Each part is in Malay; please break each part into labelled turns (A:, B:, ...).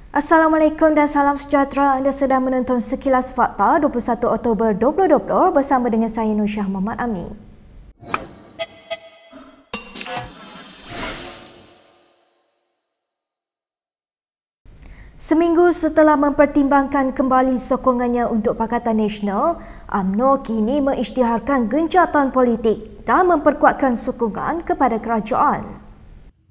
A: Assalamualaikum dan salam sejahtera. Anda sedang menonton Sekilas Fakta 21 Oktober 2020 bersama dengan saya Nursyah Muhammad Amin. Seminggu setelah mempertimbangkan kembali sokongannya untuk Pakatan Nasional, UMNO kini mengisytiharkan gencatan politik dan memperkuatkan sokongan kepada kerajaan.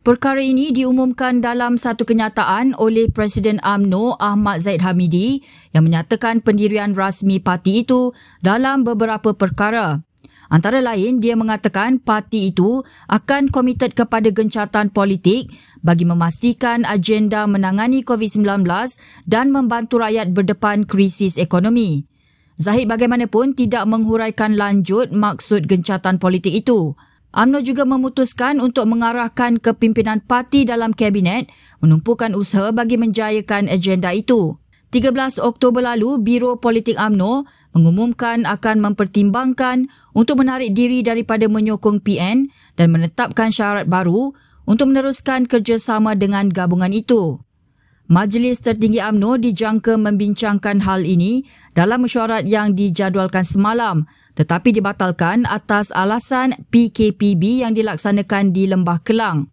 B: Perkara ini diumumkan dalam satu kenyataan oleh Presiden UMNO Ahmad Zahid Hamidi yang menyatakan pendirian rasmi parti itu dalam beberapa perkara. Antara lain, dia mengatakan parti itu akan komited kepada gencatan politik bagi memastikan agenda menangani COVID-19 dan membantu rakyat berdepan krisis ekonomi. Zahid bagaimanapun tidak menghuraikan lanjut maksud gencatan politik itu. UMNO juga memutuskan untuk mengarahkan kepimpinan parti dalam kabinet menumpukan usaha bagi menjayakan agenda itu. 13 Oktober lalu, Biro Politik UMNO mengumumkan akan mempertimbangkan untuk menarik diri daripada menyokong PN dan menetapkan syarat baru untuk meneruskan kerjasama dengan gabungan itu. Majlis Tertinggi UMNO dijangka membincangkan hal ini dalam mesyuarat yang dijadualkan semalam tetapi dibatalkan atas alasan PKPB yang dilaksanakan di Lembah Kelang.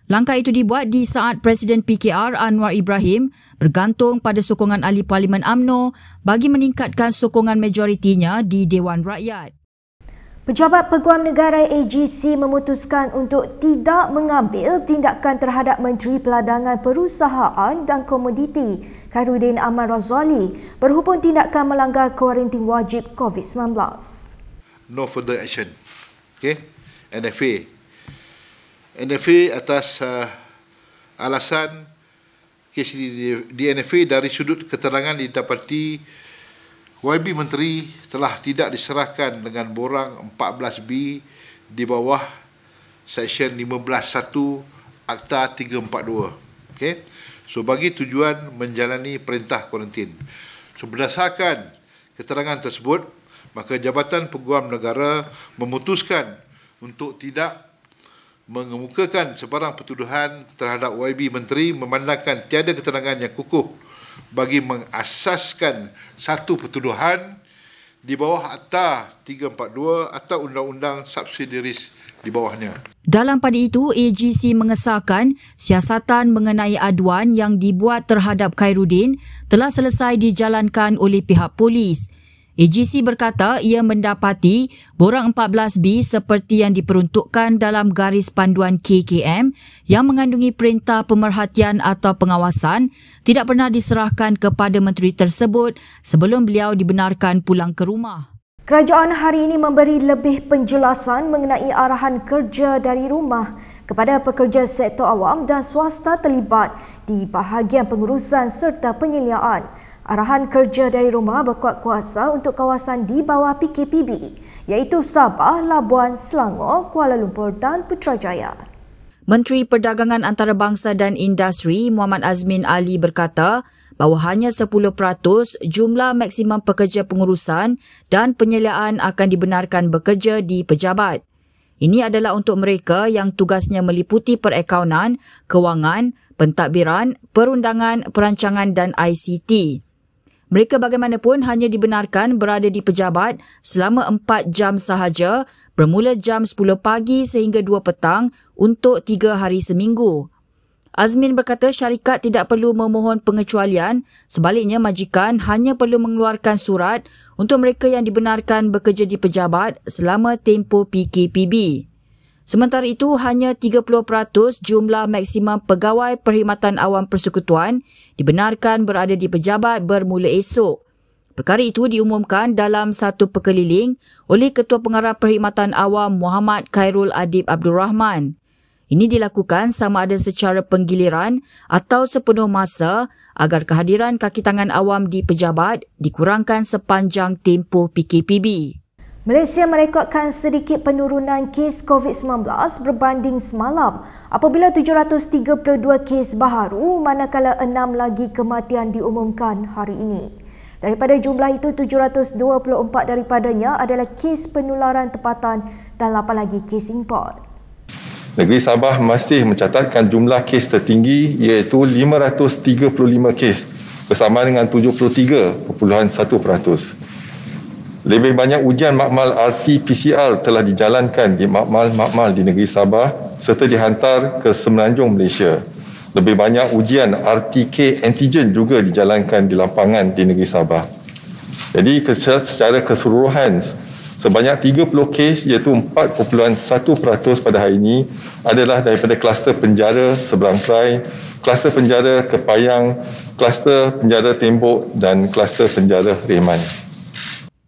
B: Langkah itu dibuat di saat Presiden PKR Anwar Ibrahim bergantung pada sokongan ahli Parlimen UMNO bagi meningkatkan sokongan majoritinya di Dewan Rakyat.
A: Pejabat Peguam Negara AGC memutuskan untuk tidak mengambil tindakan terhadap Menteri Peladangan Perusahaan dan Komoditi Khairuddin Ahmad Razali berhubung tindakan melanggar kuarantin wajib COVID-19.
C: No further action. Okay? NFA atas alasan kes di NFA dari sudut keterangan didapati YB Menteri telah tidak diserahkan dengan borang 14B di bawah Seksyen 15.1 Akta 342. Okay? So, bagi tujuan menjalani perintah kuarantin. So, berdasarkan keterangan tersebut, maka Jabatan Peguam Negara memutuskan untuk tidak mengemukakan sebarang pertuduhan terhadap YB Menteri memandangkan tiada keterangan yang kukuh bagi mengasaskan satu pertuduhan di bawah Akta 342 atau Undang-Undang Subsidiaries di bawahnya.
B: Dalam pada itu, AGC mengesahkan siasatan mengenai aduan yang dibuat terhadap Khairuddin telah selesai dijalankan oleh pihak polis. AGC berkata ia mendapati borang 14B seperti yang diperuntukkan dalam garis panduan KKM yang mengandungi perintah pemerhatian atau pengawasan tidak pernah diserahkan kepada menteri tersebut sebelum beliau dibenarkan pulang ke rumah.
A: Kerajaan hari ini memberi lebih penjelasan mengenai arahan kerja dari rumah kepada pekerja sektor awam dan swasta terlibat di bahagian pengurusan serta penyeliaan. Arahan kerja dari rumah berkuat kuasa untuk kawasan di bawah PKPB iaitu Sabah, Labuan, Selangor, Kuala Lumpur dan Putrajaya.
B: Menteri Perdagangan Antarabangsa dan Industri Muhammad Azmin Ali berkata bahawa hanya 10% jumlah maksimum pekerja pengurusan dan penyeliaan akan dibenarkan bekerja di pejabat. Ini adalah untuk mereka yang tugasnya meliputi perakaunan, kewangan, pentadbiran, perundangan, perancangan dan ICT. Mereka bagaimanapun hanya dibenarkan berada di pejabat selama 4 jam sahaja bermula jam 10 pagi sehingga 2 petang untuk 3 hari seminggu. Azmin berkata syarikat tidak perlu memohon pengecualian, sebaliknya majikan hanya perlu mengeluarkan surat untuk mereka yang dibenarkan bekerja di pejabat selama tempoh PKPB. Sementara itu, hanya 30% jumlah maksimum pegawai Perkhidmatan Awam Persekutuan dibenarkan berada di pejabat bermula esok. Perkara itu diumumkan dalam satu perkeliling oleh Ketua Pengarah Perkhidmatan Awam Muhammad Khairul Adib Abdul Rahman. Ini dilakukan sama ada secara penggiliran atau sepenuh masa agar kehadiran kaki tangan awam di pejabat dikurangkan sepanjang tempoh PKPB.
A: Malaysia merekodkan sedikit penurunan kes COVID-19 berbanding semalam apabila 732 kes baharu manakala 6 lagi kematian diumumkan hari ini. Daripada jumlah itu, 724 daripadanya adalah kes penularan tempatan dan 8 lagi kes import.
D: Negeri Sabah masih mencatatkan jumlah kes tertinggi iaitu 535 kes bersama dengan 73.1%. Lebih banyak ujian makmal RT-PCR telah dijalankan di makmal-makmal di negeri Sabah serta dihantar ke Semenanjung Malaysia. Lebih banyak ujian RTK antigen juga dijalankan di lapangan di negeri Sabah. Jadi secara keseluruhan, sebanyak 30 kes iaitu 4.1% pada hari ini adalah daripada kluster penjara Seberang Perai, kluster penjara Kepayang, kluster penjara Tembok dan kluster penjara Rehman.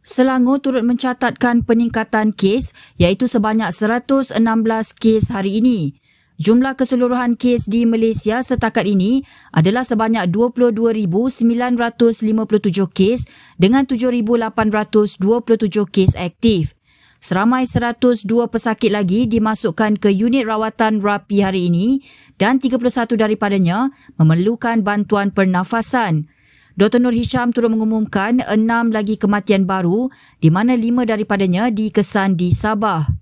B: Selangor turut mencatatkan peningkatan kes iaitu sebanyak 116 kes hari ini. Jumlah keseluruhan kes di Malaysia setakat ini adalah sebanyak 22,957 kes dengan 7,827 kes aktif. Seramai 102 pesakit lagi dimasukkan ke unit rawatan rapi hari ini dan 31 daripadanya memerlukan bantuan pernafasan. Dr. Nur Hisham turut mengumumkan 6 lagi kematian baru di mana 5 daripadanya dikesan di Sabah.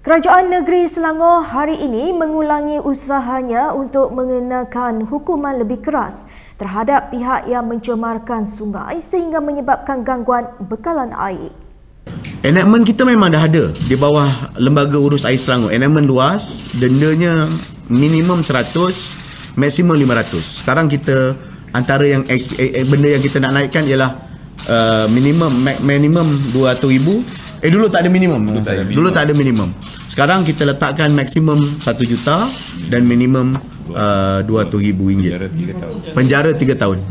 A: Kerajaan Negeri Selangor hari ini mengulangi usahanya untuk mengenakan hukuman lebih keras terhadap pihak yang mencemarkan sungai sehingga menyebabkan gangguan bekalan air.
E: Enactment kita memang dah ada di bawah Lembaga Urus Air Selangor. Enactment luas, dendanya minimum 100, maksimum 500. Sekarang kita antara yang benda yang kita nak naikkan ialah minimum 200,000. Dulu tak ada minimum. Dulu tak ada minimum. Sekarang kita letakkan maksimum 1 juta dan minimum RM200,000. Penjara 3 tahun.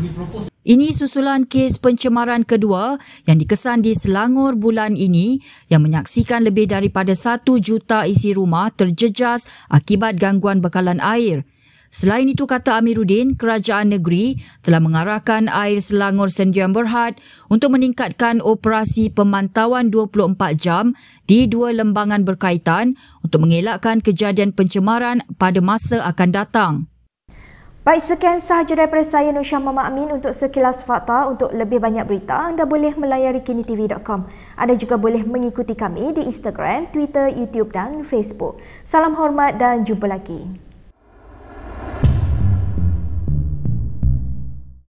B: Ini susulan kes pencemaran kedua yang dikesan di Selangor bulan ini yang menyaksikan lebih daripada 1 juta isi rumah terjejas akibat gangguan bekalan air. Selain itu, kata Amiruddin, kerajaan negeri telah mengarahkan Air Selangor Sdn Berhad untuk meningkatkan operasi pemantauan 24 jam di 2 lembangan berkaitan untuk mengelakkan kejadian pencemaran pada masa akan datang.
A: Baik, sekian sahaja daripada saya Nur Syah Mama Amin untuk sekilas fakta. Untuk lebih banyak berita, anda boleh melayari kinitv.com. Anda juga boleh mengikuti kami di Instagram, Twitter, YouTube dan Facebook. Salam hormat dan jumpa lagi.